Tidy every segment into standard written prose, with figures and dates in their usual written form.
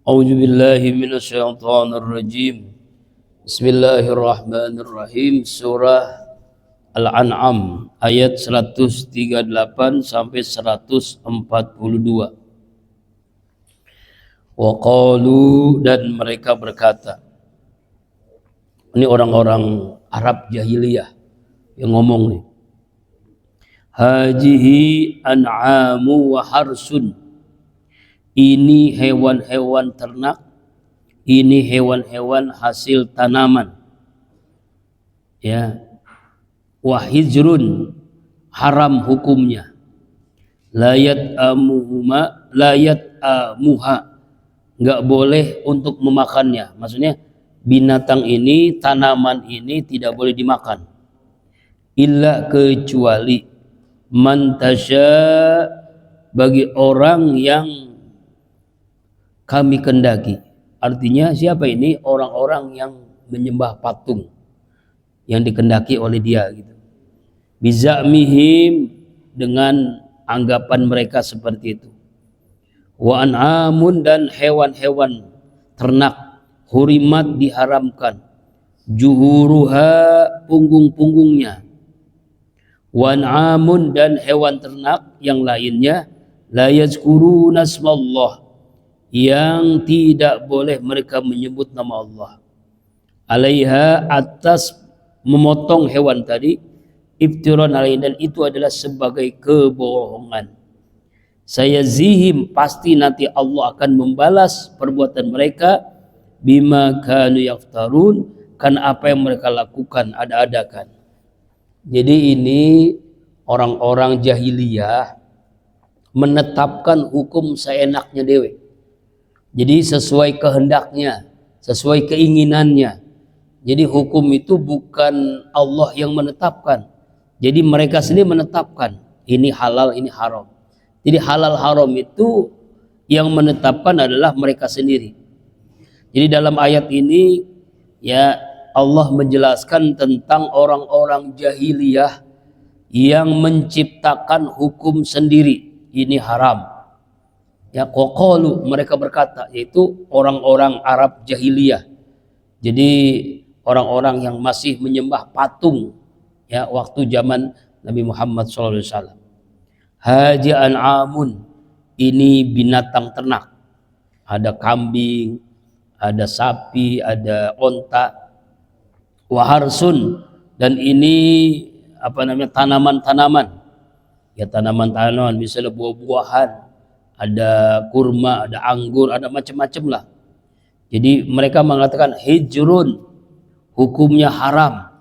A'udzu billahi minasyaitonir rajim. Bismillahirrahmanirrahim. Surah Al-An'am ayat 138 sampai 142. Wa qalu, dan mereka berkata. Ini orang-orang Arab jahiliyah yang ngomong nih. Hajihi an'amu wa harsun. Ini hewan-hewan ternak, ini hewan-hewan hasil tanaman. Ya. Wa hijrun, haram hukumnya. Layat amuha, enggak boleh untuk memakannya. Maksudnya binatang ini, tanaman ini tidak boleh dimakan. Illa kecuali man tasya, bagi orang yang kami kendaki. Artinya siapa ini? Orang-orang yang menyembah patung yang dikendaki oleh dia gitu. Bizamihim, dengan anggapan mereka seperti itu. Wa an'amun, dan hewan-hewan ternak, hurimat, diharamkan. Juhuruha, punggung-punggungnya. Wa an'amun, dan hewan ternak yang lainnya, la yazkuruna asmallah, yang tidak boleh mereka menyebut nama Allah. Alaiha, atas memotong hewan tadi, iftiran alaihi, dan itu adalah sebagai kebohongan. Saya zihim, pasti nanti Allah akan membalas perbuatan mereka, bima kanu yaftarun, karena apa yang mereka lakukan, ada-adakan. Jadi ini orang-orang jahiliyah menetapkan hukum seenaknya dewe. Jadi sesuai kehendaknya, sesuai keinginannya. Jadi hukum itu bukan Allah yang menetapkan. Jadi mereka sendiri menetapkan ini halal, ini haram. Jadi halal haram itu yang menetapkan adalah mereka sendiri. Jadi dalam ayat ini ya Allah menjelaskan tentang orang-orang jahiliyah yang menciptakan hukum sendiri, ini haram. Ya, qaqalu, mereka berkata, yaitu orang-orang Arab jahiliyah. Jadi orang-orang yang masih menyembah patung ya waktu zaman Nabi Muhammad SAW. Haji an'amun, ini binatang ternak. Ada kambing, ada sapi, ada onta. Wa harsun, dan ini tanaman-tanaman. Ya, tanaman-tanaman, misalnya buah-buahan. Ada kurma, ada anggur, ada macam-macam lah. Jadi mereka mengatakan hijrun, hukumnya haram.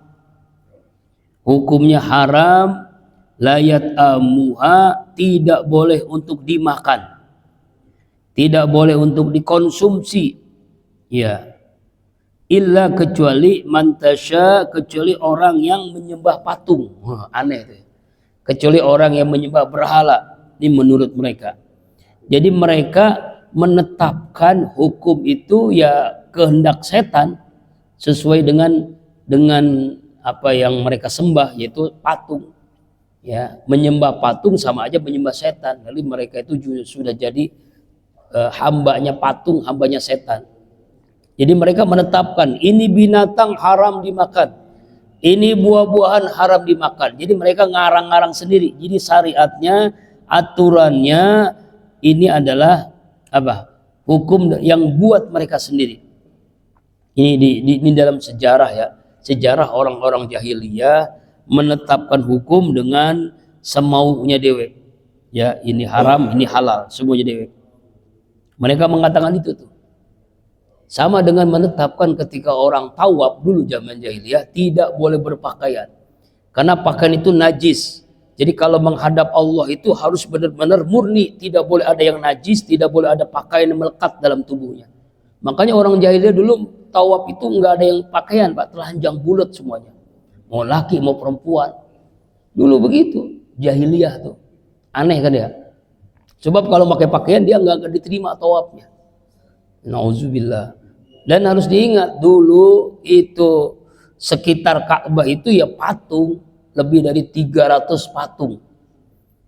Hukumnya haram, layat amuha, tidak boleh untuk dimakan. Tidak boleh untuk dikonsumsi. Ya. Illa, kecuali mantasya, kecuali orang yang menyembah patung. Wah, aneh itu. Kecuali orang yang menyembah berhala. Ini menurut mereka. Jadi mereka menetapkan hukum itu ya kehendak setan sesuai dengan apa yang mereka sembah, yaitu patung. Ya, menyembah patung sama aja menyembah setan. Lalu mereka itu sudah jadi hambanya patung, hambanya setan. Jadi mereka menetapkan ini binatang haram dimakan, ini buah-buahan haram dimakan. Jadi mereka ngarang-ngarang sendiri. Jadi syariatnya, aturannya ini adalah apa? Hukum yang buat mereka sendiri. Ini dalam sejarah ya. Sejarah orang-orang jahiliyah menetapkan hukum dengan semaunya dewe. Ya, ini haram, ini halal, semuanya dewe. Mereka mengatakan itu tuh. Sama dengan menetapkan ketika orang tawaf dulu zaman jahiliyah tidak boleh berpakaian. Karena pakaian itu najis. Jadi kalau menghadap Allah itu harus benar-benar murni, tidak boleh ada yang najis, tidak boleh ada pakaian yang melekat dalam tubuhnya. Makanya orang jahiliyah dulu tawaf itu nggak ada yang pakaian, Pak, telanjang bulat semuanya. Mau laki mau perempuan. Dulu begitu, jahiliyah tuh. Aneh kan ya? Sebab kalau pakai pakaian dia nggak diterima tawafnya. Nauzubillah. Dan harus diingat dulu itu sekitar Ka'bah itu ya patung. Lebih dari 300 patung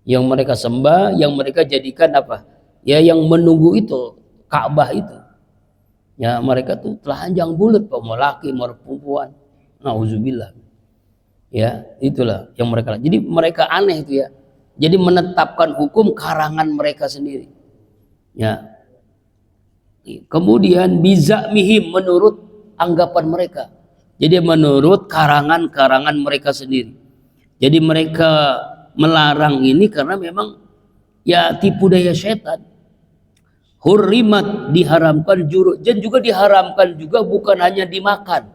yang mereka sembah, yang mereka jadikan apa? Ya, yang menunggu itu Ka'bah itu. Ya, mereka tuh telanjang bulat, mau laki mau perempuan. Nauzubillah. Ya, itulah yang mereka. Jadi mereka aneh itu ya. Jadi menetapkan hukum karangan mereka sendiri. Ya. Kemudian bizamihim, menurut anggapan mereka. Jadi menurut karangan-karangan mereka sendiri. Jadi mereka melarang ini karena memang ya tipu daya setan. Hurrimat, diharamkan, juru, dan juga diharamkan juga bukan hanya dimakan.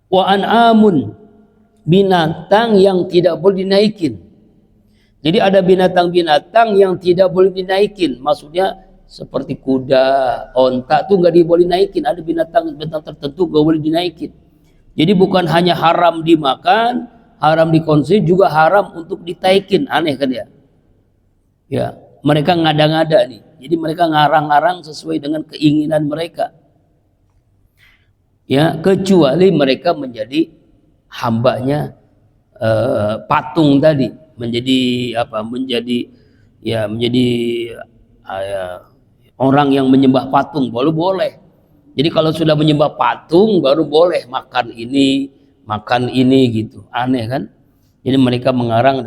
Wa an'amun, binatang yang tidak boleh dinaikin. Jadi ada binatang-binatang yang tidak boleh dinaikin. Maksudnya seperti kuda, onta tuh nggak boleh dinaikin. Ada binatang-binatang tertentu nggak boleh dinaikin. Jadi bukan hanya haram dimakan, haram dikonsumsi, juga haram untuk ditaikin. Aneh kan ya? Ya, mereka ngada-ngada nih. Jadi mereka ngarang-ngarang sesuai dengan keinginan mereka. Ya, kecuali mereka menjadi hambanya patung tadi, menjadi apa? Menjadi orang yang menyembah patung baru boleh. Jadi kalau sudah menyembah patung baru boleh makan ini gitu. Aneh kan? Jadi mereka mengarang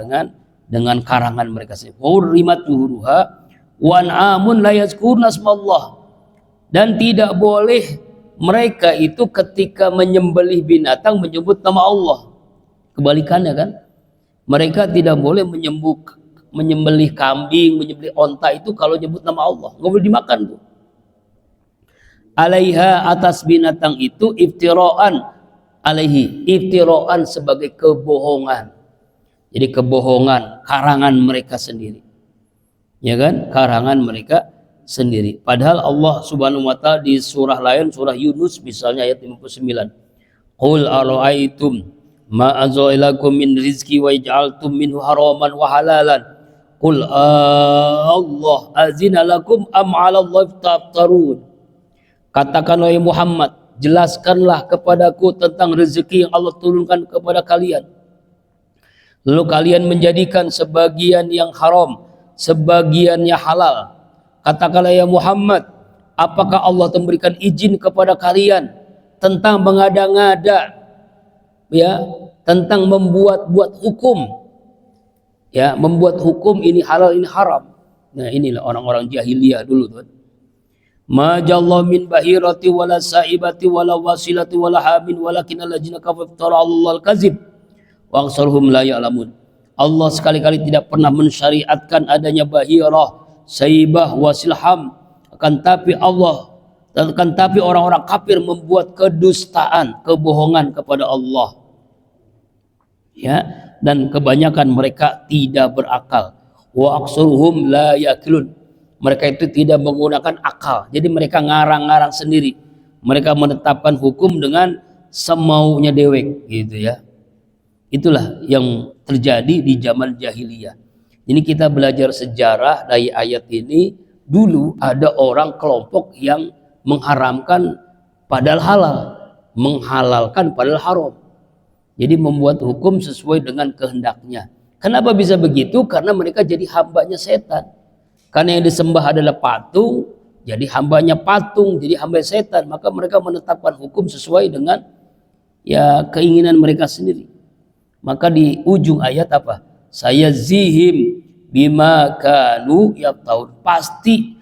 dengan karangan mereka sendiri. Hurrimat zuhuruha wan amun la yazkurna asmallah, dan tidak boleh mereka itu ketika menyembelih binatang menyebut nama Allah. Kebalikannya kan, mereka tidak boleh menyembelih kambing, menyembelih onta itu kalau nyebut nama Allah, nggak boleh dimakan tuh. Alaiha, atas binatang itu, iftiraan alaihi, iftiraan sebagai kebohongan. Jadi kebohongan, karangan mereka sendiri. Ya kan, karangan mereka sendiri. Padahal Allah Subhanahu wa taala di surah lain, surah Yunus misalnya ayat 59. Qul ara'aitum ma anzalakum min rizqi wa ja'altum minhu haraman wa halalan. Qul Allah azina lakum am 'ala Allah taftarun. Katakanlah ya Muhammad, jelaskanlah kepadaku tentang rezeki yang Allah turunkan kepada kalian. Lalu kalian menjadikan sebagian yang haram, sebagiannya halal. Katakanlah ya Muhammad, apakah Allah memberikan izin kepada kalian tentang mengada-ngada, ya, tentang membuat-buat hukum, ya, membuat hukum ini halal ini haram. Nah, inilah orang-orang jahiliyah dulu tuh. Ma jallahu min bahirati wala saibati wala wasilati wala hamin walakin allazina kafaru tara Allahul kadzib wa aktsaruhum la ya'lamun. Allah sekali-kali tidak pernah mensyariatkan adanya bahirah, saibah, wasilham. Akan tapi orang-orang kafir membuat kedustaan, kebohongan kepada Allah. Ya, dan kebanyakan mereka tidak berakal. Wa aktsaruhum la yaqilun. Mereka itu tidak menggunakan akal. Jadi mereka ngarang-ngarang sendiri. Mereka menetapkan hukum dengan semaunya dewek, gitu ya. Itulah yang terjadi di zaman jahiliyah. Ini kita belajar sejarah dari ayat ini. Dulu ada orang kelompok yang mengharamkan padahal halal, menghalalkan padahal haram. Jadi membuat hukum sesuai dengan kehendaknya. Kenapa bisa begitu? Karena mereka jadi hambanya setan. Karena yang disembah adalah patung, jadi hambanya patung, jadi hamba setan. Maka mereka menetapkan hukum sesuai dengan ya keinginan mereka sendiri. Maka di ujung ayat apa? Saya zihim bima kanu yaftaun. Pasti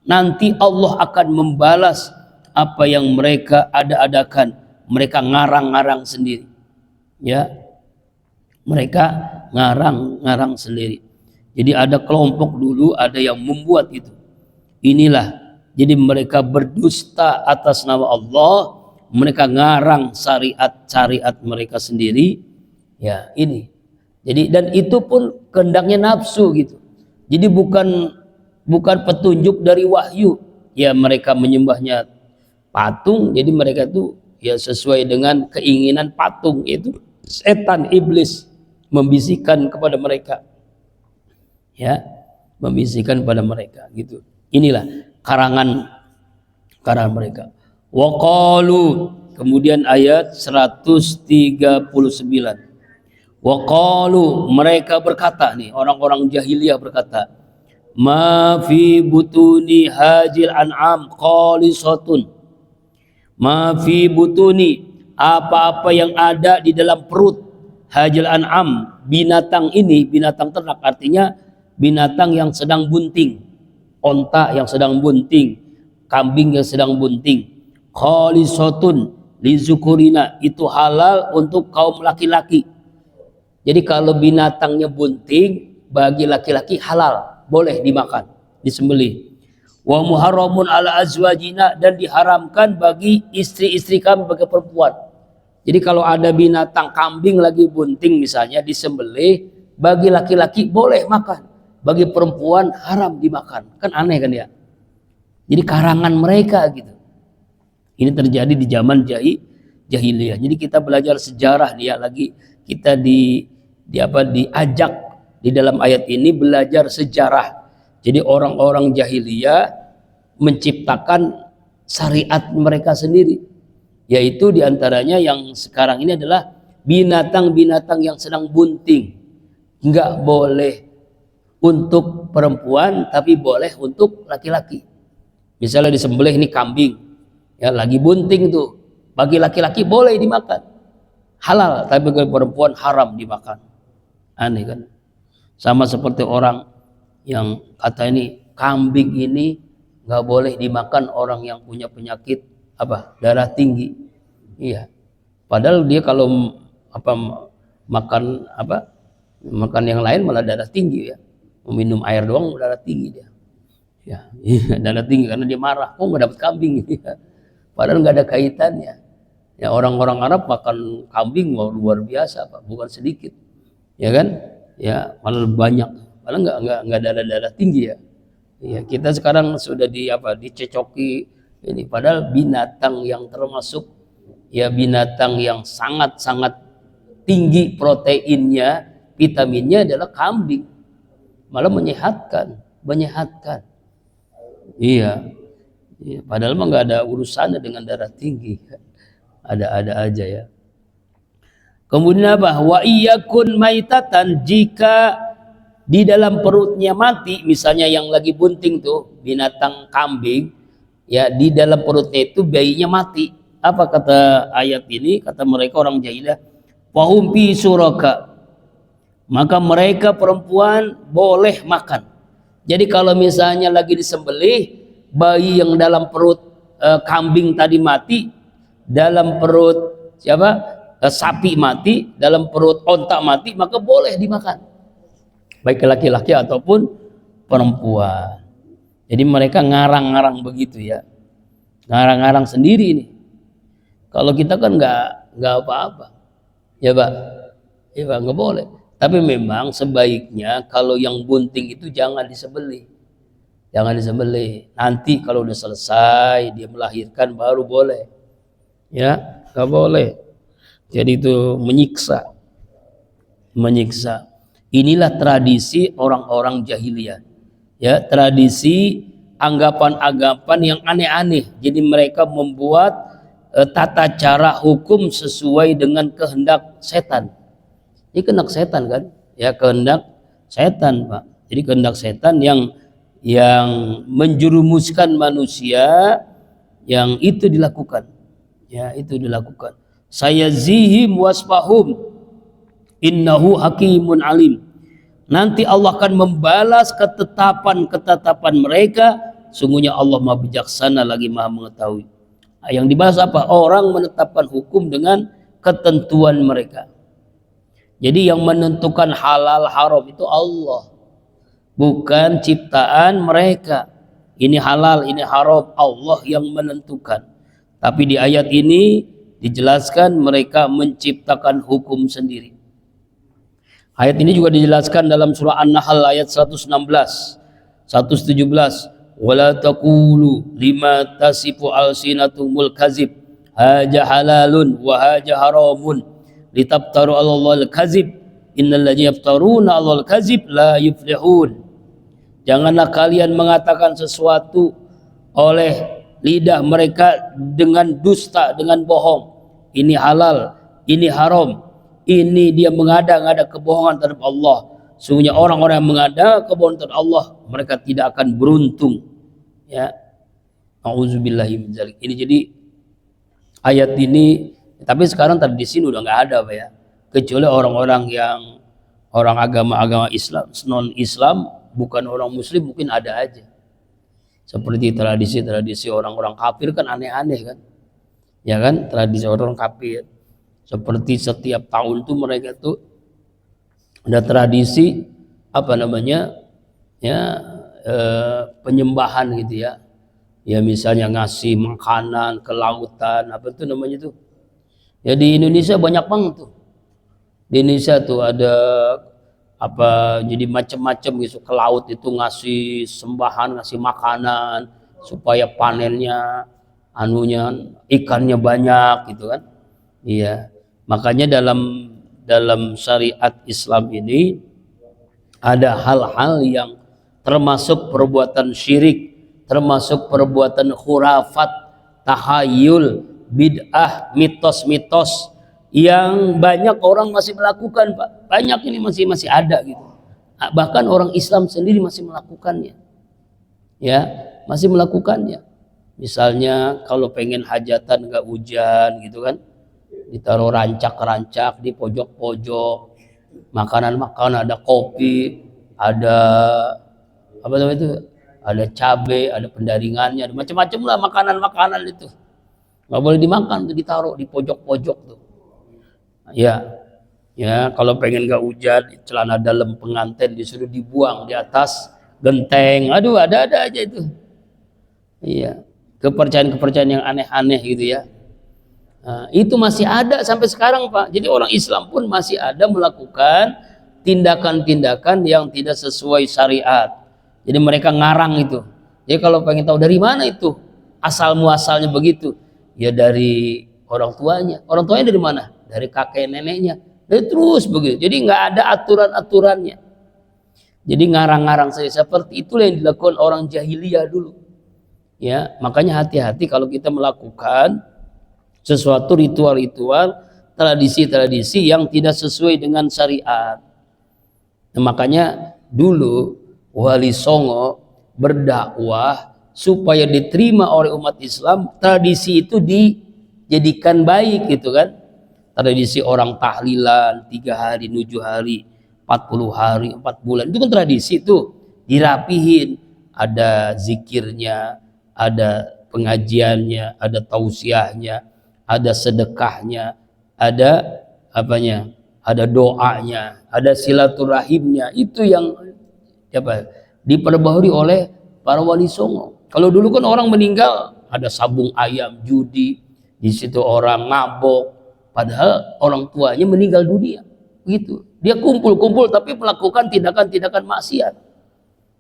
nanti Allah akan membalas apa yang mereka ada-adakan. Mereka ngarang-ngarang sendiri. Ya, mereka ngarang-ngarang sendiri. Jadi ada kelompok dulu, ada yang membuat itu. Inilah, jadi mereka berdusta atas nama Allah. Mereka ngarang syariat mereka sendiri. Ya, ini. Jadi dan itu pun kehendaknya nafsu gitu. Jadi bukan petunjuk dari wahyu. Ya, mereka menyembahnya patung, jadi mereka itu ya sesuai dengan keinginan patung itu. Setan iblis membisikkan kepada mereka. Ya, membisikkan pada mereka gitu. Inilah karangan mereka. Wa qalu, kemudian ayat 139. Wa qalu, mereka berkata nih, orang-orang jahiliyah berkata, ma fi butuni hajil an'am khalisatun ma fi butuni, apa-apa yang ada di dalam perut hajil an'am, binatang ini, binatang ternak, artinya binatang yang sedang bunting, onta yang sedang bunting, kambing yang sedang bunting. Khalisatun lizukurina, itu halal untuk kaum laki-laki. Jadi kalau binatangnya bunting, bagi laki-laki halal, boleh dimakan, disembelih. Wa muharramun ala azwajina, dan diharamkan bagi istri-istri kami, bagi perempuan. Jadi kalau ada binatang kambing lagi bunting misalnya disembelih, bagi laki-laki boleh makan, bagi perempuan haram dimakan. Kan aneh kan ya? Jadi karangan mereka gitu. Ini terjadi di zaman jahiliyah. Jadi kita belajar sejarah dia lagi, kita diajak di dalam ayat ini belajar sejarah. Jadi orang-orang jahiliyah menciptakan syariat mereka sendiri, yaitu diantaranya yang sekarang ini adalah binatang-binatang yang sedang bunting nggak boleh untuk perempuan, tapi boleh untuk laki-laki. Misalnya disembelih ini kambing, ya lagi bunting tuh, bagi laki-laki boleh dimakan, halal, tapi bagi perempuan haram dimakan. Aneh kan? Sama seperti orang yang kata ini kambing ini nggak boleh dimakan orang yang punya penyakit apa, darah tinggi. Iya, padahal dia kalau makan yang lain malah darah tinggi ya, minum air doang darah tinggi dia. Ya, iya, darah tinggi karena dia marah, kok nggak dapat kambing ya. Padahal nggak ada kaitannya. Ya, orang-orang Arab makan kambing luar biasa Pak, bukan sedikit, ya kan? Ya malah banyak, malah nggak darah tinggi ya. Ya, kita sekarang sudah dicecoki ini, padahal binatang yang termasuk ya binatang yang sangat-sangat tinggi proteinnya, vitaminnya adalah kambing, malah menyehatkan. Iya, padahal mah nggak ada urusannya dengan darah tinggi, ada aja ya. Kemudian apa? Wa iyakun maitatan, jika di dalam perutnya mati, misalnya yang lagi bunting tuh binatang kambing, ya di dalam perutnya itu bayinya mati. Apa kata ayat ini? Kata mereka orang jahiliyah, fahum fi suraka, maka mereka perempuan boleh makan. Jadi kalau misalnya lagi disembelih, bayi yang dalam perut kambing tadi mati, dalam perut sapi mati, dalam perut onta mati, maka boleh dimakan, baik laki-laki ataupun perempuan. Jadi mereka ngarang-ngarang begitu ya, ngarang-ngarang sendiri ini. Kalau kita kan nggak apa-apa, ya Pak, ya Pak, nggak boleh. Tapi memang sebaiknya kalau yang bunting itu jangan disembelih, Nanti kalau udah selesai dia melahirkan baru boleh, ya nggak boleh. Jadi itu menyiksa. Inilah tradisi orang-orang jahiliyah, ya, tradisi anggapan-anggapan yang aneh-aneh. Jadi mereka membuat tata cara hukum sesuai dengan kehendak setan. Ini kehendak setan kan? Ya, kehendak setan, Pak. Jadi kehendak setan yang menjerumuskan manusia, yang itu dilakukan. Ya, itu dilakukan. Sayazihim wasfahum innahu hakimun alim. Nanti Allah akan membalas ketetapan mereka, sungguhnya Allah Maha bijaksana lagi Maha mengetahui. Yang dibahas apa? Orang menetapkan hukum dengan ketentuan mereka. Jadi yang menentukan halal haram itu Allah, bukan ciptaan mereka. Ini halal, ini haram, Allah yang menentukan. Tapi di ayat ini dijelaskan mereka menciptakan hukum sendiri. Ayat ini juga dijelaskan dalam surah An-Nahl ayat 116, 117. Wala taqulu lima tasifu alsinatumul kazib haja halalun wa haja haramun litaftaru 'alallahi al-kazib innal ladzina yaftaruna 'alal kazib la yuflihun. Janganlah kalian mengatakan sesuatu oleh lidah mereka dengan dusta, dengan bohong. Ini halal, ini haram. Ini dia mengada-ngada kebohongan terhadap Allah. Sungguhnya orang-orang yang mengada kebohongan terhadap Allah, mereka tidak akan beruntung. Ya. Auzubillahi min dzalik. Ini jadi ayat ini, tapi sekarang tradisi ini udah nggak ada Pak ya, kecuali orang-orang yang orang agama-agama Islam, non-Islam, bukan orang Muslim mungkin ada aja. Seperti tradisi-tradisi orang-orang kafir kan aneh-aneh kan, ya kan, tradisi orang kafir. Seperti setiap tahun tuh mereka tuh ada tradisi apa namanya ya, penyembahan gitu ya. Ya misalnya ngasih makanan ke lautan, apa itu namanya tuh. Ya di Indonesia banyak banget tuh. Di Indonesia tuh ada apa, jadi macam-macam gitu, ke laut itu ngasih sembahan, ngasih makanan supaya panennya anunya ikannya banyak gitu kan. Iya. Makanya dalam syariat Islam ini ada hal-hal yang termasuk perbuatan syirik, termasuk perbuatan khurafat, tahayul, bid'ah, mitos-mitos yang banyak orang masih melakukan Pak. Banyak ini masih ada gitu. Bahkan orang Islam sendiri masih melakukannya. Ya, masih melakukannya. Misalnya kalau pengen hajatan nggak hujan gitu kan, ditaruh rancak-rancak di pojok-pojok, makanan-makanan, ada kopi, ada apa namanya itu, ada cabai, ada pendaringannya, ada macam-macam lah makanan-makanan itu. Nggak boleh dimakan, tuh ditaruh di pojok-pojok tuh. Ya, kalau pengen nggak hujan, celana dalam pengantin disuruh dibuang di atas genteng. Aduh, ada aja itu. Iya, kepercayaan-kepercayaan yang aneh-aneh gitu ya. Nah, itu masih ada sampai sekarang Pak. Jadi orang Islam pun masih ada melakukan tindakan-tindakan yang tidak sesuai syariat. Jadi mereka ngarang itu. Jadi kalau pengen tahu dari mana itu asal muasalnya begitu, ya dari orang tuanya. Orang tuanya dari mana? Dari kakek neneknya. Dan terus begitu. Jadi nggak ada aturan-aturannya. Jadi ngarang-ngarang saja. Seperti itulah yang dilakukan orang jahiliyah dulu. Ya, makanya hati-hati kalau kita melakukan sesuatu ritual-ritual, tradisi-tradisi yang tidak sesuai dengan syariat. Nah, makanya dulu Wali Songo berdakwah supaya diterima oleh umat Islam, tradisi itu dijadikan baik gitu kan. Tradisi orang tahlilan 3 hari, 7 hari, 40 hari, 4 bulan, itu kan tradisi itu dirapihin, ada zikirnya, ada pengajiannya, ada tausiahnya, ada sedekahnya, ada apanya, ada doanya, ada silaturahimnya. Itu yang apa, diperbaharui oleh para wali songo. Kalau dulu kan orang meninggal ada sabung ayam, judi, di situ orang mabok, padahal orang tuanya meninggal dunia. Gitu. Dia kumpul-kumpul tapi melakukan tindakan-tindakan maksiat.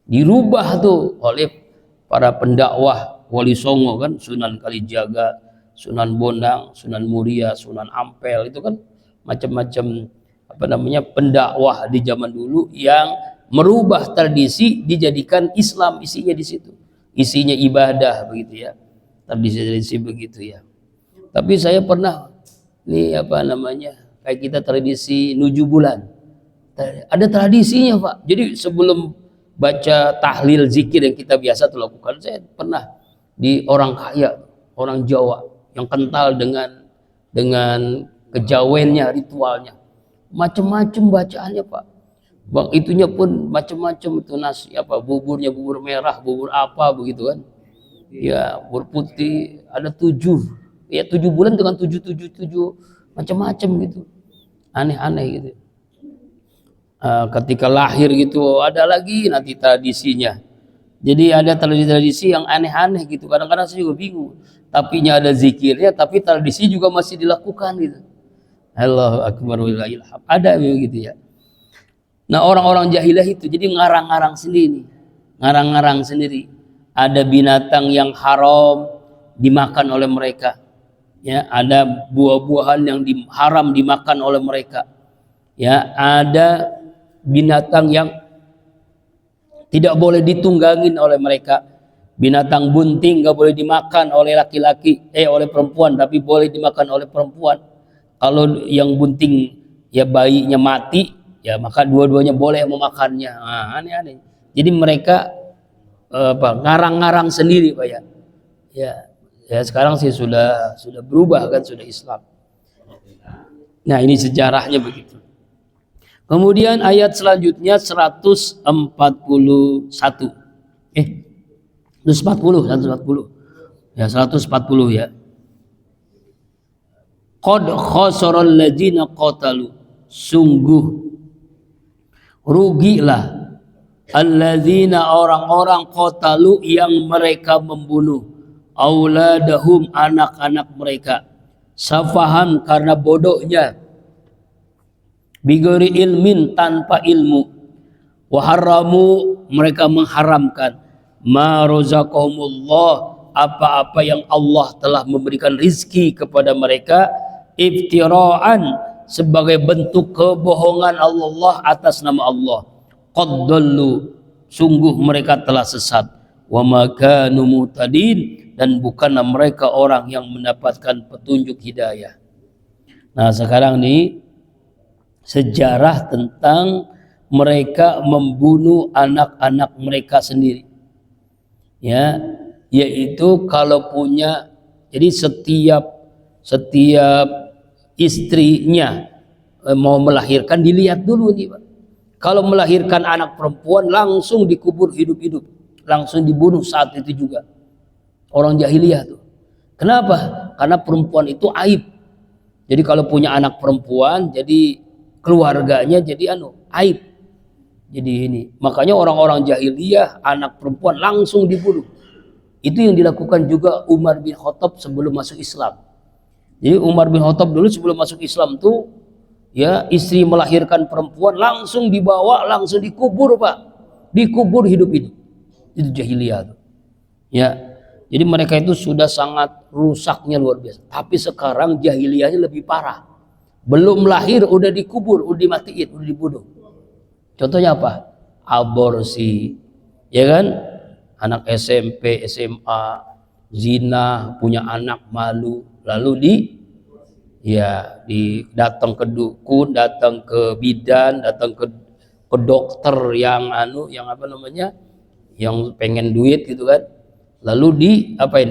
Dirubah tuh oleh para pendakwah wali songo kan, Sunan Kalijaga, Sunan Bonang, Sunan Muria, Sunan Ampel, itu kan macam-macam apa namanya pendakwah di zaman dulu yang merubah tradisi dijadikan Islam, isinya di situ. Isinya ibadah begitu ya. Tradisi-tradisi begitu ya. Tapi saya pernah nih apa namanya, kayak kita tradisi 7 bulan. Ada tradisinya, Pak. Jadi sebelum baca tahlil zikir yang kita biasa lakukan, saya pernah di orang kaya, orang Jawa yang kental dengan kejawennya, ritualnya, macam-macam bacaannya Pak. Bang, itunya pun macam-macam itu, nasi apa, buburnya bubur merah, bubur apa begitu kan, ya bubur putih, ada 7 ya, 7 bulan dengan 7 macam-macam gitu, aneh-aneh gitu. Ketika lahir gitu ada lagi nanti tradisinya. Jadi ada tradisi-tradisi yang aneh-aneh gitu. Kadang-kadang saya juga bingung. Tapinya ada zikirnya, tapi tradisi juga masih dilakukan gitu. Allahu akbar walillahil hamd. Ada begitu ya. Nah, orang-orang jahiliyah itu jadi ngarang-ngarang sendiri. Ngarang-ngarang sendiri. Ada binatang yang haram dimakan oleh mereka. Ya, ada buah-buahan yang haram dimakan oleh mereka. Ya, ada binatang yang tidak boleh ditunggangin oleh mereka. Binatang bunting nggak boleh dimakan oleh laki-laki, oleh perempuan, tapi boleh dimakan oleh perempuan. Kalau yang bunting ya bayinya mati, ya maka dua-duanya boleh memakannya. Nah, aneh-aneh. Jadi mereka ngarang-ngarang sendiri Pak ya. Ya, Ya sekarang sih sudah berubah kan, sudah Islam. Nah ini sejarahnya begitu. Kemudian ayat selanjutnya 141. 140 ya, 140 ya. Qad khasaral ladzina qatalu, sungguh rugilah alladzina, orang-orang qatalu yang mereka membunuh, auladahum, anak-anak mereka, safahan, karena bodohnya, bighairi ilmin, tanpa ilmu, waharamu, mereka mengharamkan, ma razaqahumullah, apa-apa yang Allah telah memberikan rizki kepada mereka, iftiraan, sebagai bentuk kebohongan Allah atas nama Allah. Qad dallu, sungguh mereka telah sesat, wa ma kanu muhtadin, dan bukanlah mereka orang yang mendapatkan petunjuk hidayah. Nah sekarang nih sejarah tentang mereka membunuh anak-anak mereka sendiri, ya, yaitu kalau punya, jadi setiap istrinya mau melahirkan dilihat dulu nih Pak. Kalau melahirkan anak perempuan langsung dikubur hidup-hidup, langsung dibunuh saat itu juga. Orang jahiliyah tuh. Kenapa? Karena perempuan itu aib. Jadi kalau punya anak perempuan, jadi keluarganya jadi aib. Jadi ini, makanya orang-orang jahiliyah anak perempuan langsung dibunuh. Itu yang dilakukan juga Umar bin Khattab sebelum masuk Islam. Jadi Umar bin Khattab dulu sebelum masuk Islam tuh, ya, istri melahirkan perempuan langsung dibawa, langsung dikubur Pak, dikubur hidup-hidup. Itu jahiliyah tuh. Ya, jadi mereka itu sudah sangat rusaknya luar biasa. Tapi sekarang jahiliyahnya lebih parah. Belum lahir udah dikubur, udah dimatiin, udah dibunuh. Contohnya apa? Aborsi, ya kan? Anak SMP, SMA, zina, punya anak malu, lalu datang ke dukun, datang ke bidan, datang ke dokter yang yang pengen duit gitu kan. Lalu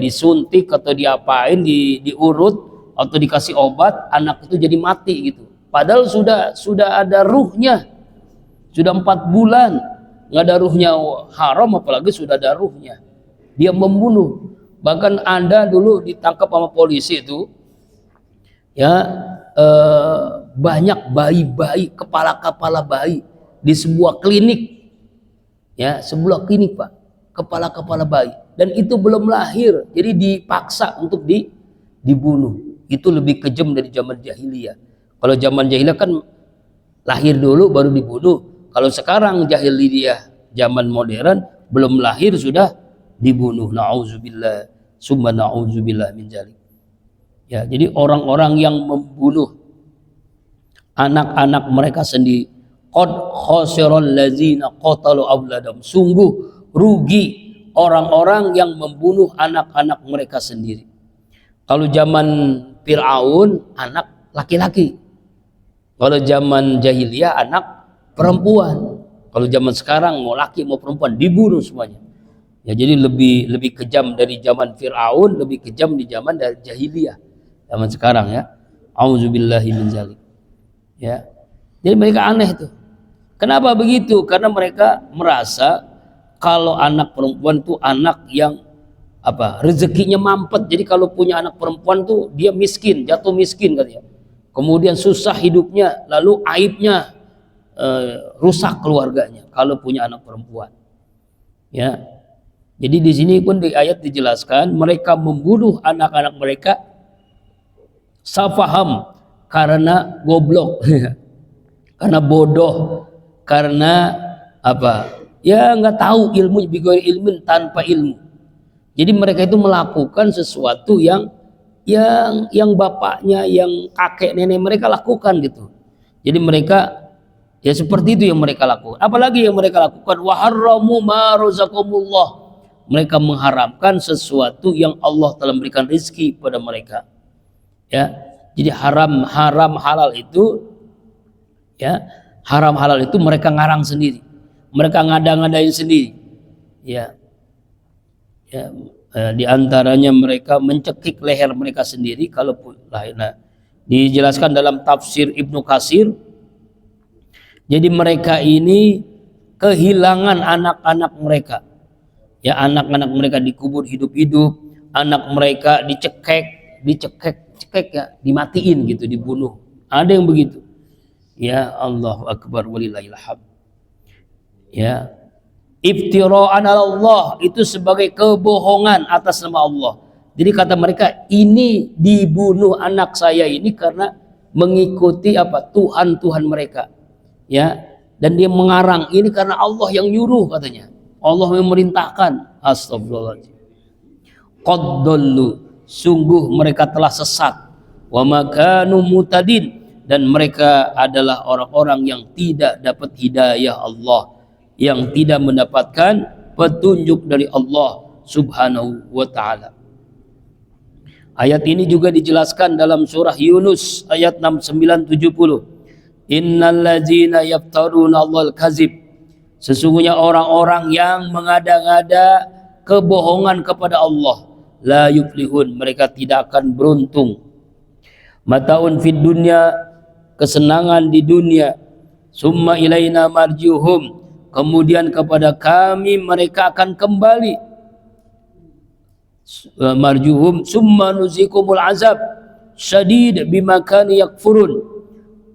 disuntik atau diapain, diurut atau dikasih obat, anak itu jadi mati gitu. Padahal sudah ada ruhnya. Sudah 4 bulan nggak ada ruhnya, haram, apalagi sudah ada ruhnya. Dia membunuh. Bahkan Anda dulu ditangkap sama polisi itu, ya, banyak bayi-bayi, kepala bayi di sebuah klinik, ya, sebuah klinik Pak, kepala bayi, dan itu belum lahir, jadi dipaksa untuk dibunuh. Itu lebih kejam dari zaman jahiliyah. Kalau zaman jahiliyah kan lahir dulu baru dibunuh. Kalau sekarang jahiliyah zaman modern belum lahir sudah dibunuh. Nauzubillah, summa nauzubillah min dzalik. Ya, jadi orang-orang yang membunuh anak-anak mereka sendiri, qad khasiral ladzina qatalu auladahum, sungguh rugi orang-orang yang membunuh anak-anak mereka sendiri. Kalau zaman Fir'aun anak laki-laki. Kalau zaman jahiliyah anak perempuan. Kalau zaman sekarang mau laki mau perempuan dibunuh semuanya. Ya, jadi lebih kejam dari zaman Fir'aun, lebih kejam di zaman dari jahiliyah. Zaman sekarang ya. Auzubillahi min dzalik. Ya. Jadi mereka aneh itu. Kenapa begitu? Karena mereka merasa kalau anak perempuan itu anak yang rezekinya mampet. Jadi kalau punya anak perempuan tuh dia miskin, jatuh miskin katanya. Kemudian susah hidupnya, lalu aibnya rusak keluarganya kalau punya anak perempuan. Ya. Jadi di sini pun di ayat dijelaskan mereka membunuh anak-anak mereka safaham, karena goblok, karena bodoh, karena ya nggak tahu ilmu, bighairi ilmin, tanpa ilmu. Jadi mereka itu melakukan sesuatu yang bapaknya, yang kakek nenek mereka lakukan gitu. Jadi mereka ya seperti itu yang mereka lakukan. Apalagi yang mereka lakukan, wa harramu ma razaqahumullah, mereka mengharamkan sesuatu yang Allah telah memberikan rezeki pada mereka. Ya, jadi haram halal itu, ya, haram halal itu mereka ngarang sendiri, mereka ngada-ngadain sendiri. Ya, Di antaranya mereka mencekik leher mereka sendiri kalaupun lahir. Nah, dijelaskan dalam tafsir Ibnu Katsir, jadi mereka ini kehilangan anak-anak mereka. Ya, anak-anak mereka dikubur hidup-hidup, anak mereka dicekek ya, dimatiin gitu, dibunuh. Ada yang begitu. Ya, Allahu Akbar walillahil hamd. Ya, iftira'an 'ala Allah, itu sebagai kebohongan atas nama Allah. Jadi kata mereka, ini dibunuh anak saya ini karena mengikuti Tuhan mereka. Ya, dan dia mengarang ini karena Allah yang nyuruh katanya. Allah yang memerintahkan. Astagfirullahaladzim. Qad dallu, sungguh mereka telah sesat. Wa makanu mutadin, dan mereka adalah orang-orang yang tidak dapat hidayah Allah, yang tidak mendapatkan petunjuk dari Allah Subhanahu wa ta'ala. Ayat ini juga dijelaskan dalam surah Yunus ayat 69-70. Innal ladzina yaftaruna 'alal kadzib, sesungguhnya orang-orang yang mengada-ngada kebohongan kepada Allah, la yuflihun, mereka tidak akan beruntung. Mataun fid dunya, kesenangan di dunia, summa ilaina marjuhum, kemudian kepada kami mereka akan kembali. Marjuhum summa nuzikumul azab syadid bima kanu yakfurun,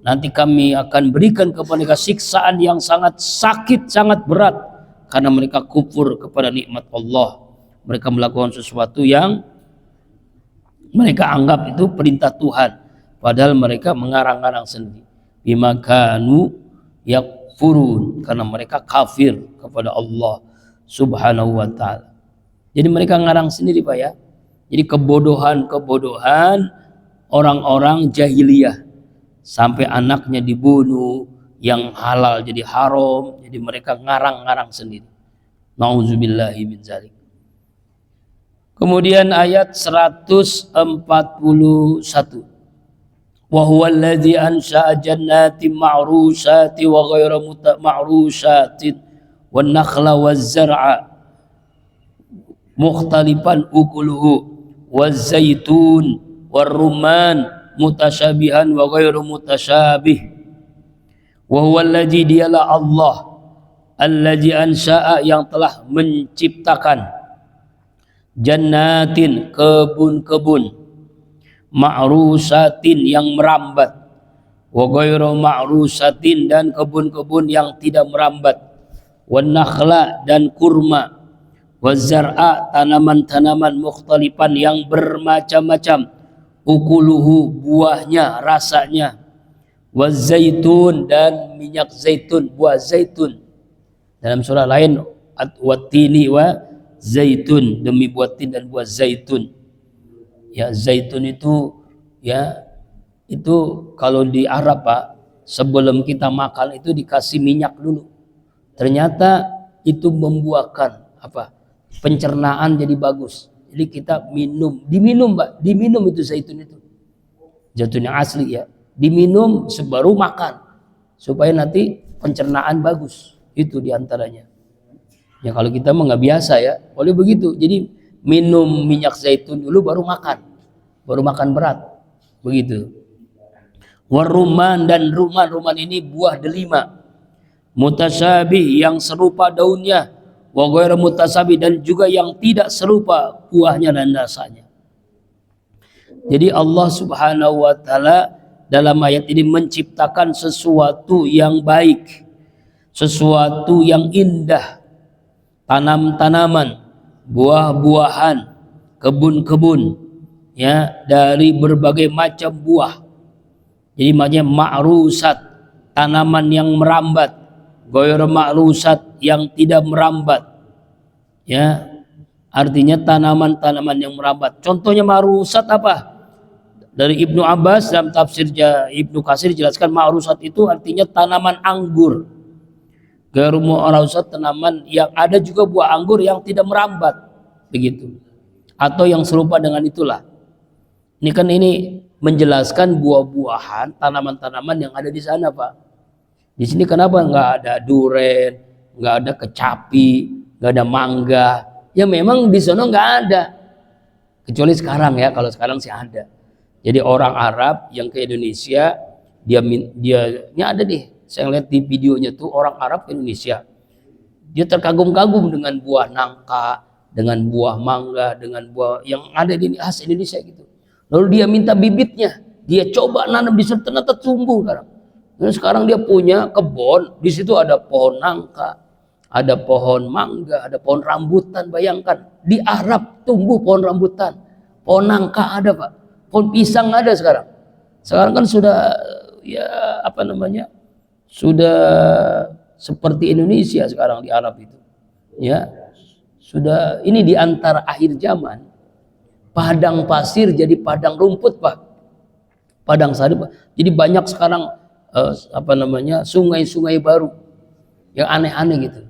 nanti kami akan berikan kepada mereka siksaan yang sangat sakit, sangat berat karena mereka kufur kepada nikmat Allah. Mereka melakukan sesuatu yang mereka anggap itu perintah Tuhan, padahal mereka mengarang-arang sendiri. Bima kanu yakfurun, karena mereka kafir kepada Allah Subhanahu wa ta'ala. Jadi mereka ngarang sendiri Pak ya. Jadi kebodohan orang-orang jahiliyah, sampai anaknya dibunuh, yang halal jadi haram, jadi mereka ngarang-ngarang sendiri. Nauzubillahi min dzalik. Kemudian ayat 141. Wa huwal ladzi ansha'a jannatin ma'rushatin wa ghayra ma'rushatin wan nakhla waz zar'a mukhtalifan ukuluhu waz zaitun war rumman mutasyabihan wa ghairu mutasyabih. Wa huwa alladzi, dialah Allah, alladzi ansha'a, yang telah menciptakan, jannatin, kebun-kebun, ma'rusatin, yang merambat, wa ghairu ma'rusatin, dan kebun-kebun yang tidak merambat, wan nakhla, dan kurma, wazar'a, tanaman-tanaman, mukhtalifan, yang bermacam-macam, ukuluhu, buahnya, rasanya, wazaitun, dan minyak zaitun, buah zaitun. Dalam surah lain, wattini wa zaitun, demi buah tin dan buah zaitun. Ya, zaitun itu ya, itu kalau di Arab Pak, sebelum kita makan itu dikasih minyak dulu. Ternyata itu membuahkan pencernaan jadi bagus. Jadi kita diminum Mbak, diminum itu zaitun itu. Zaitun yang asli ya, diminum baru makan supaya nanti pencernaan bagus. Itu diantaranya. Ya kalau kita mah nggak biasa ya, boleh begitu. Jadi minum minyak zaitun dulu baru makan berat. Begitu. Waruman, dan ruman ini buah delima. Mutasyabih, yang serupa daunnya, wa ghairu mutasyabih, dan juga yang tidak serupa buahnya dan rasanya. Jadi Allah Subhanahu wa ta'ala dalam ayat ini menciptakan sesuatu yang baik, sesuatu yang indah, tanam-tanaman, buah-buahan, kebun-kebun ya, dari berbagai macam buah. Jadi maknanya ma'rusat, tanaman yang merambat, ghairu ma'rusat, yang tidak merambat. Ya, artinya tanaman-tanaman yang merambat. Contohnya ma'rusat apa? Dari Ibnu Abbas dalam tafsir Ibnu Katsir jelaskan ma'rusat itu artinya tanaman anggur. Ghairu ma'rusat, tanaman yang ada juga buah anggur yang tidak merambat, begitu. Atau yang serupa dengan itulah. Ini kan ini menjelaskan buah-buahan, tanaman-tanaman yang ada di sana Pak. Di sini kenapa nggak ada duren, nggak ada kecapi, nggak ada mangga, Ya memang di sana nggak ada. Kecuali sekarang ya, kalau sekarang sih ada. Jadi orang Arab yang ke Indonesia, dia ada deh. Saya lihat di videonya tuh orang Arab ke Indonesia. Dia terkagum-kagum dengan buah nangka, dengan buah mangga, dengan buah yang ada di khas Indonesia gitu. Lalu dia minta bibitnya, dia coba nanam di situ, ternyata tumbuh sekarang. Dan sekarang dia punya kebun, di situ ada pohon nangka, ada pohon mangga, ada pohon rambutan. Bayangkan di Arab tumbuh pohon rambutan, pohon nangka ada Pak, pohon pisang ada sekarang. Sekarang kan sudah ya apa namanya, sudah seperti Indonesia sekarang di Arab itu. Ya sudah, ini di antara akhir zaman, padang pasir jadi padang rumput Pak, padang sari Pak. Jadi banyak sekarang apa namanya, sungai-sungai baru yang aneh-aneh gitu.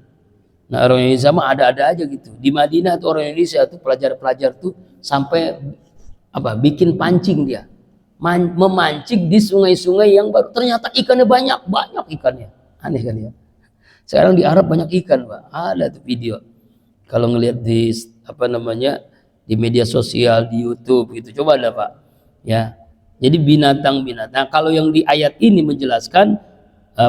Nah orang Indonesia mah ada-ada aja gitu. Di Madinah tuh orang Indonesia tuh pelajar-pelajar tuh sampai apa, bikin pancing dia, memancing di sungai-sungai yang baru. Ternyata ikannya banyak ikannya. Aneh kan ya. Sekarang di Arab banyak ikan Pak. Ada tuh video. Kalau ngelihat di apa namanya, di media sosial, di YouTube gitu. Coba ada Pak. Ya. Jadi binatang-binatang. Kalau yang di ayat ini menjelaskan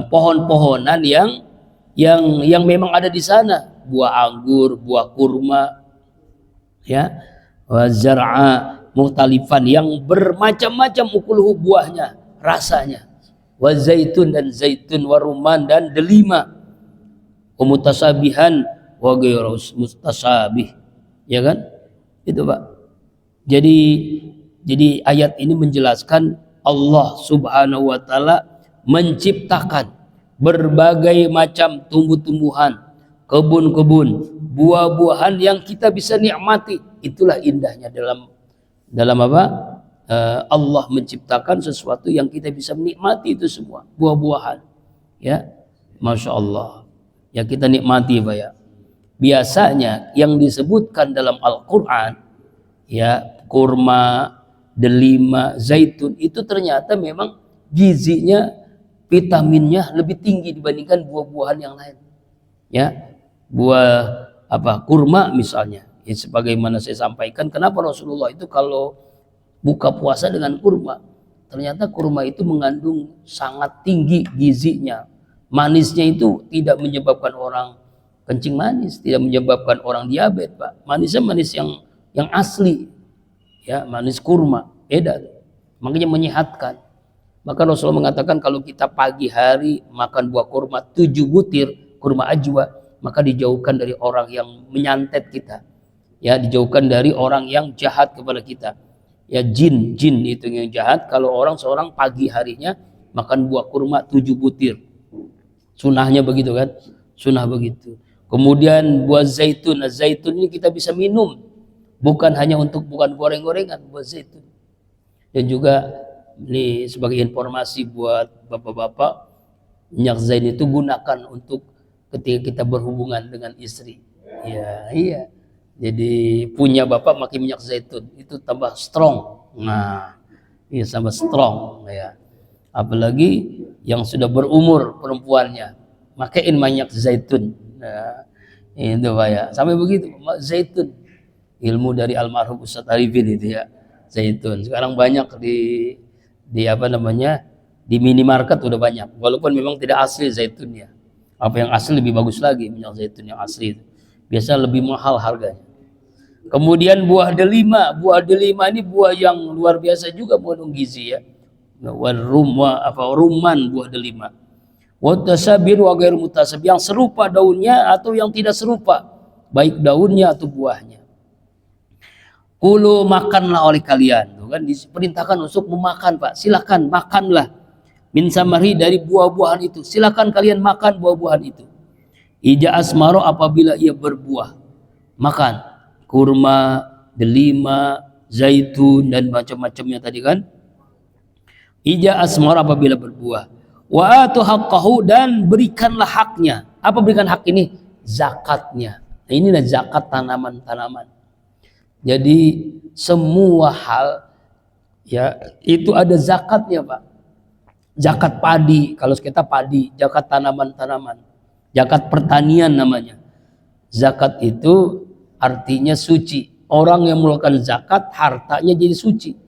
pohon-pohonan yang memang ada di sana, buah anggur, buah kurma, ya, zar'a muhtalifan, yang bermacam-macam ukuluhu, buahnya, rasanya, wa zaitun, dan zaitun, wa rumman, dan delima, wa mutasabihan wa ghairu mustasabih, ya kan? Itu Pak. Jadi ayat ini menjelaskan Allah Subhanahu wa taala menciptakan berbagai macam tumbuh-tumbuhan, kebun-kebun, buah-buahan yang kita bisa nikmati. Itulah indahnya dalam apa? Allah menciptakan sesuatu yang kita bisa menikmati itu semua, buah-buahan. Ya, Masya Allah. Ya kita nikmati Pak ya. Biasanya yang disebutkan dalam Al-Quran, ya, kurma, delima, zaitun, itu ternyata memang gizinya, vitaminnya lebih tinggi dibandingkan buah-buahan yang lain. Ya, buah apa, kurma misalnya, ya, sebagaimana saya sampaikan, kenapa Rasulullah itu kalau buka puasa dengan kurma, ternyata kurma itu mengandung sangat tinggi gizinya. Manisnya itu tidak menyebabkan orang kencing manis, tidak menyebabkan orang diabetes Pak. Manisnya manis yang asli, ya, manis kurma beda, makanya menyehatkan. Maka Rasulullah mengatakan kalau kita pagi hari makan buah kurma 7 butir kurma ajwa, maka dijauhkan dari orang yang menyantet kita, ya, dijauhkan dari orang yang jahat kepada kita, ya, jin itu yang jahat. Kalau seorang pagi harinya makan buah kurma 7 butir, sunahnya begitu kan, sunah begitu. Kemudian buah zaitun, zaitun ini kita bisa minum, bukan goreng-gorengan, buah zaitun. Dan juga ini sebagai informasi buat bapak-bapak, minyak zaitun itu gunakan untuk ketika kita berhubungan dengan istri. Ya, iya. Jadi punya bapak pakai minyak zaitun itu tambah strong. Nah, iya, tambah strong ya. Apalagi yang sudah berumur perempuannya, makain minyak zaitun. Nah, itu Pak ya. Sampai begitu, zaitun. Ilmu dari almarhum Ustadz Arifin itu ya. Zaitun. Sekarang banyak di apa namanya, di minimarket udah banyak. Walaupun memang tidak asli zaitunnya. Apa yang asli lebih bagus lagi, minyak zaitun yang asli itu. Biasa lebih mahal harganya. Kemudian buah delima. Buah delima ini buah yang luar biasa juga mengandung gizi ya. Rumman buah delima. Mutasabir wa ghairu mutasab, yang serupa daunnya atau yang tidak serupa, baik daunnya atau buahnya. Kulu, makanlah oleh kalian, tuh kan diperintahkan untuk memakan Pak. Silakan makanlah min samari, dari buah-buahan itu. Silakan kalian makan buah-buahan itu. Ija asmaro, apabila ia berbuah, makan kurma, delima, zaitun, dan macam-macamnya tadi kan. Ija asmaro, apabila berbuah. Wa atu haqqahu, dan berikanlah haknya. Apa berikan hak ini? Zakatnya. Nah, inilah zakat tanaman-tanaman. Jadi semua hal ya itu ada zakatnya Pak. Zakat padi, kalau kita padi, zakat tanaman-tanaman, zakat pertanian namanya. Zakat itu artinya suci. Orang yang mengeluarkan zakat hartanya jadi suci.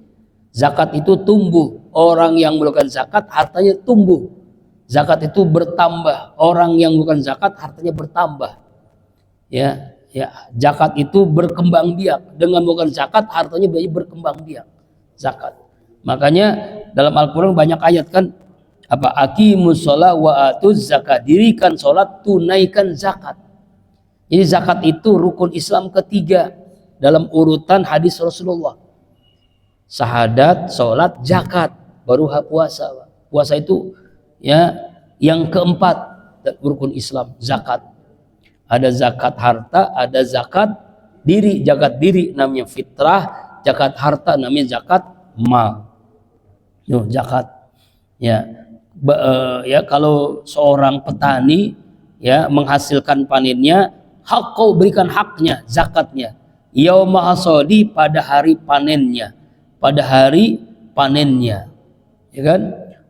Zakat itu tumbuh. Orang yang mengeluarkan zakat hartanya tumbuh. Zakat itu bertambah. Orang yang mengeluarkan zakat hartanya bertambah. Ya, zakat itu berkembang biak. Dengan mengeluarkan zakat hartanya berkembang biak. Zakat. Makanya dalam Al-Qur'an banyak ayat kan, apa, aqimus shalah wa atuz zakat, dirikan salat, tunaikan zakat. Jadi zakat itu rukun Islam ketiga dalam urutan hadis Rasulullah. Syahadat, salat, zakat, baru puasa. Puasa itu ya yang keempat rukun Islam, zakat. Ada zakat harta, ada zakat diri. Zakat diri namanya fitrah, zakat harta namanya zakat mal. Zakat. Ya kalau seorang petani ya menghasilkan panennya, hak kau berikan haknya, zakatnya. Yauma hasadi, pada hari panennya. Pada hari panennya. Ya kan?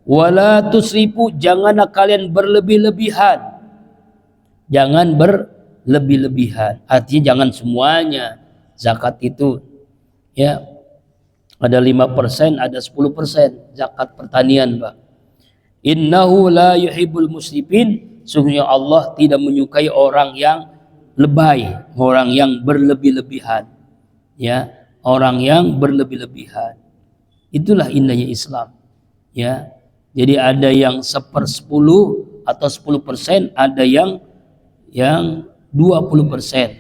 Wala tusrifu, janganlah kalian berlebih-lebihan. Jangan berlebih-lebihan. Artinya jangan semuanya. Zakat itu ya ada 5%, ada 10% zakat pertanian, Pak. Innahu la yuhibbul musrifin, sungguhnya Allah tidak menyukai orang yang lebay, orang yang berlebih-lebihan. Ya, orang yang berlebih-lebihan. Itulah indahnya Islam. Ya. Jadi ada yang 1/10 atau 10%, ada yang 20%.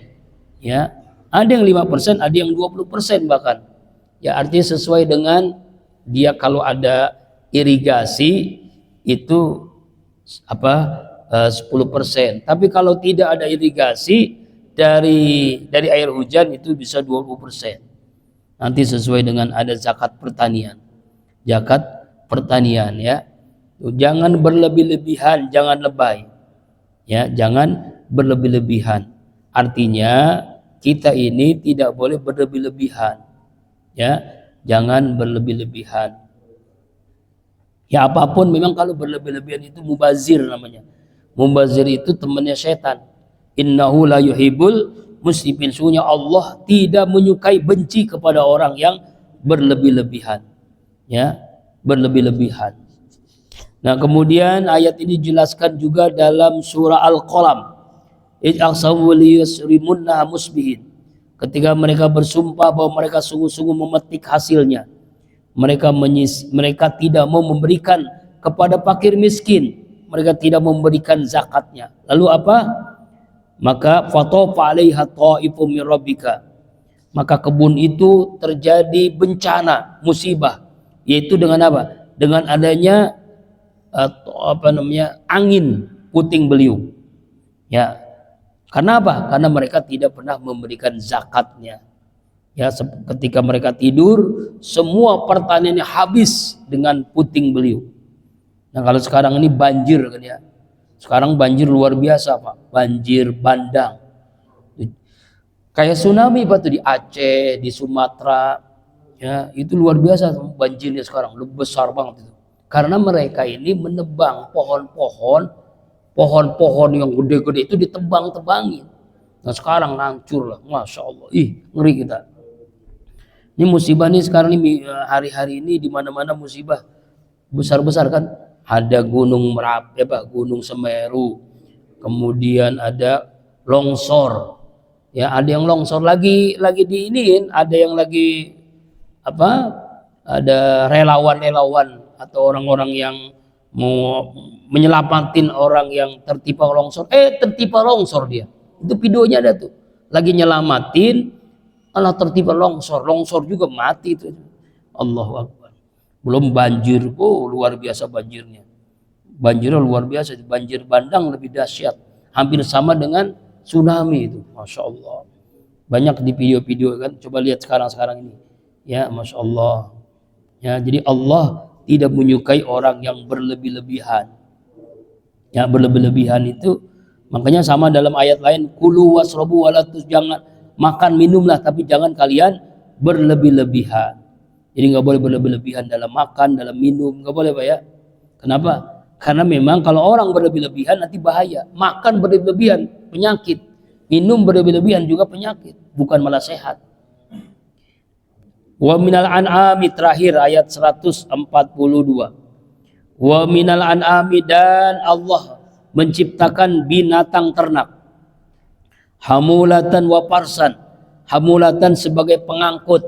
Ya. Ada yang 5%, ada yang 20% bahkan. Ya, artinya sesuai dengan dia, kalau ada irigasi itu 10%. Tapi kalau tidak ada irigasi dari air hujan itu bisa 20%. Nanti sesuai dengan ada zakat pertanian. Zakat pertanian ya. Jangan berlebih-lebihan, jangan lebay. Ya, jangan berlebih-lebihan. Artinya kita ini tidak boleh berlebih-lebihan. Ya, jangan berlebih-lebihan. Ya, apapun memang kalau berlebih-lebihan itu mubazir namanya. Mubazir itu temannya setan. Innahu la yuhibbul musrifin, sungguhnya Allah tidak menyukai, benci kepada orang yang berlebih-lebihan. Ya, berlebih-lebihan. Nah, kemudian ayat ini dijelaskan juga dalam surah Al-Qalam. Ij'aqsamu liyusrimunna musbihin. Ketika mereka bersumpah bahwa mereka sungguh-sungguh memetik hasilnya, mereka tidak mau memberikan kepada fakir miskin, mereka tidak memberikan zakatnya. Lalu apa? Maka fatafa 'alaiha tha'ifum min rabbika, maka kebun itu terjadi bencana, musibah, yaitu dengan apa? Dengan adanya angin puting beliung. Ya. Karena apa? Karena mereka tidak pernah memberikan zakatnya. Ya, ketika mereka tidur, semua pertaniannya habis dengan puting beliung. Nah, kalau sekarang ini banjir kan ya. Sekarang banjir luar biasa, Pak. Banjir bandang. Kayak tsunami Pak tuh di Aceh, di Sumatera. Ya, itu luar biasa banjirnya sekarang, lebih besar banget itu. Karena mereka ini menebang pohon-pohon yang gede-gede itu ditebang-tebangin. Nah, sekarang hancur lah, masya Allah. Ngeri kita. Ini musibah nih sekarang ini, hari-hari ini di mana-mana musibah besar-besar kan. Ada gunung Merapi, gunung Semeru, kemudian ada longsor. Ya, ada yang longsor lagi diiniin, ada yang lagi ada relawan-relawan atau orang-orang yang mau menyelamatin orang yang tertimpa longsor. Tertimpa longsor dia. Itu videonya ada tuh. Lagi nyelamatin, malah tertimpa longsor. Longsor juga mati itu. Allahu Akbar. Belum banjir. Luar biasa banjirnya. Banjirnya luar biasa. Banjir bandang lebih dahsyat. Hampir sama dengan tsunami itu. Masya Allah. Banyak di video-video kan. Coba lihat sekarang ini. Ya, Masya Allah. Ya, jadi Allah tidak menyukai orang yang berlebih-lebihan. Ya, berlebih-lebihan itu makanya sama dalam ayat lain, kulu wasrobu walatus, jangan makan minumlah tapi jangan kalian berlebih-lebihan. Jadi nggak boleh berlebih-lebihan dalam makan, dalam minum, nggak boleh Pak ya. Kenapa? Karena memang kalau orang berlebih-lebihan nanti bahaya. Makan berlebih-lebihan, penyakit. Minum berlebih-lebihan juga penyakit, bukan malah sehat. Wa minal an'ami, terakhir ayat 142. Wa minal an'ami, dan Allah menciptakan binatang ternak. Hamulatan wa parsan. Hamulatan sebagai pengangkut,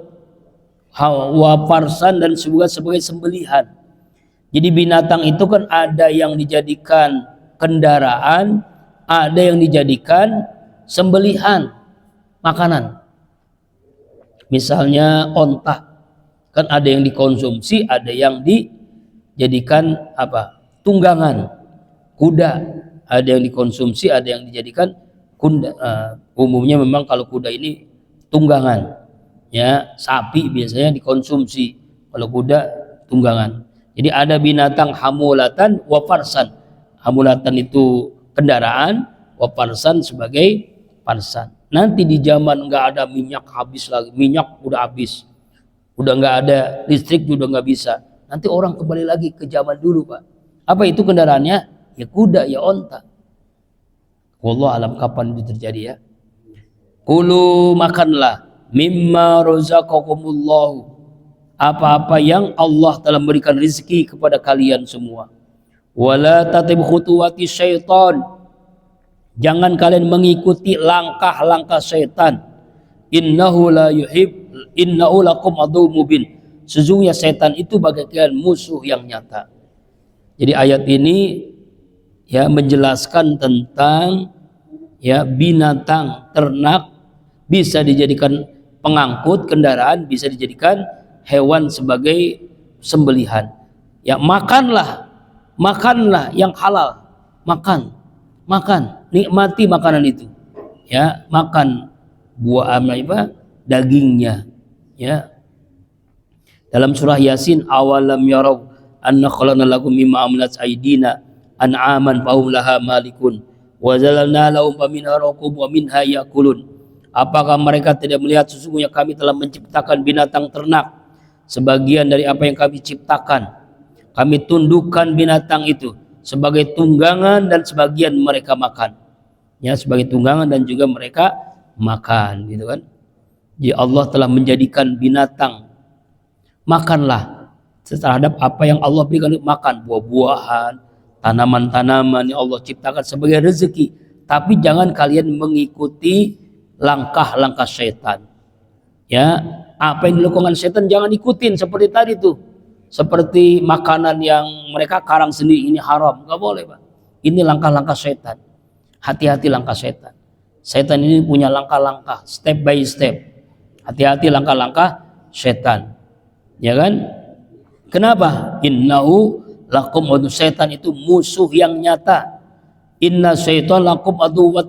wa parsan dan sebagai sembelihan. Jadi binatang itu kan ada yang dijadikan kendaraan, ada yang dijadikan sembelihan makanan. Misalnya onta, kan ada yang dikonsumsi, ada yang dijadikan tunggangan. Kuda, ada yang dikonsumsi, ada yang dijadikan umumnya memang kalau kuda ini tunggangan. Ya, sapi biasanya dikonsumsi, kalau kuda tunggangan. Jadi ada binatang hamulatan wa farsan. Hamulatan itu kendaraan, wa farsan sebagai parsan. Nanti di zaman nggak ada minyak, habis lagi minyak, udah habis, udah nggak ada listrik, juga nggak bisa. Nanti orang kembali lagi ke zaman dulu, Pak. Apa itu kendaraannya? Ya kuda, ya onta. Wallahu alam kapan itu terjadi ya. Kulu, makanlah, mimma razaqakumullahu, apa-apa yang Allah telah memberikan rezeki kepada kalian semua. Wala tatib khutuwati syaitan, jangan kalian mengikuti langkah-langkah syaitan. Innahu lakum aduwwum mubin, sesungguhnya setan itu bagi kalian musuh yang nyata. Jadi ayat ini ya menjelaskan tentang ya binatang ternak bisa dijadikan pengangkut kendaraan, bisa dijadikan hewan sebagai sembelihan. Ya makanlah yang halal, makan, nikmati makanan itu. Ya, makan buah dagingnya. Ya. Dalam surah Yasin, awalam yarau anna khalaqna lakum mimma amilat aydina an'aman fahum laha malikun wa zalalna lahum faminha raqub wa minha yakulun. Apakah mereka tidak melihat sesungguhnya kami telah menciptakan binatang ternak sebagian dari apa yang kami ciptakan. Kami tundukkan binatang itu sebagai tunggangan dan sebagian mereka makan. Ya, sebagai tunggangan dan juga mereka makan, gitu kan. Jadi Allah telah menjadikan binatang, makanlah terhadap apa yang Allah berikan, makan buah-buahan, tanaman-tanaman yang Allah ciptakan sebagai rezeki. Tapi jangan kalian mengikuti langkah-langkah setan. Ya, apa yang dilakukan setan jangan ikutin seperti tadi tuh. Seperti makanan yang mereka karang sendiri, ini haram, nggak boleh, Pak. Ini langkah-langkah setan. Hati-hati langkah setan. Setan ini punya langkah-langkah, step by step. Hati-hati langkah-langkah setan. Ya kan? Kenapa? Innahu lakum adu, setan itu musuh yang nyata. Inna syaitan lakum aduwa.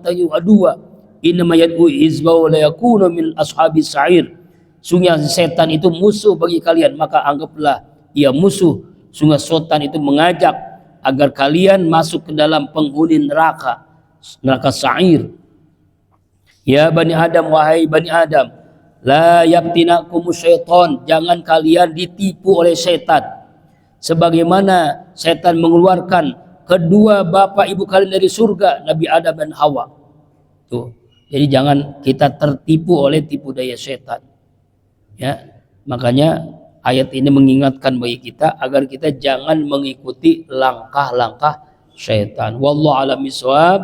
Inna mayad'u hizbahu la yakunu min ashabis sa'ir. Sungguh setan itu musuh bagi kalian, maka anggaplah ia musuh. Sungguh setan itu mengajak agar kalian masuk ke dalam penghuni neraka sa'ir. Ya Bani Adam, wahai Bani Adam, la yaftinakumus syaitan, jangan kalian ditipu oleh setan. Sebagaimana setan mengeluarkan kedua bapak ibu kalian dari surga, Nabi Adam dan Hawa. Tuh. Jadi jangan kita tertipu oleh tipu daya setan. Ya, makanya ayat ini mengingatkan bagi kita agar kita jangan mengikuti langkah-langkah syaitan. Wallahu a'lam bishawab.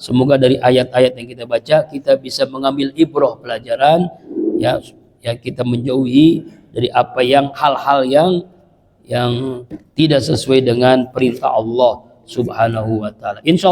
Semoga dari ayat-ayat yang kita baca kita bisa mengambil ibrah pelajaran, ya kita menjauhi dari apa yang hal-hal yang tidak sesuai dengan perintah Allah Subhanahu wa taala. Insyaallah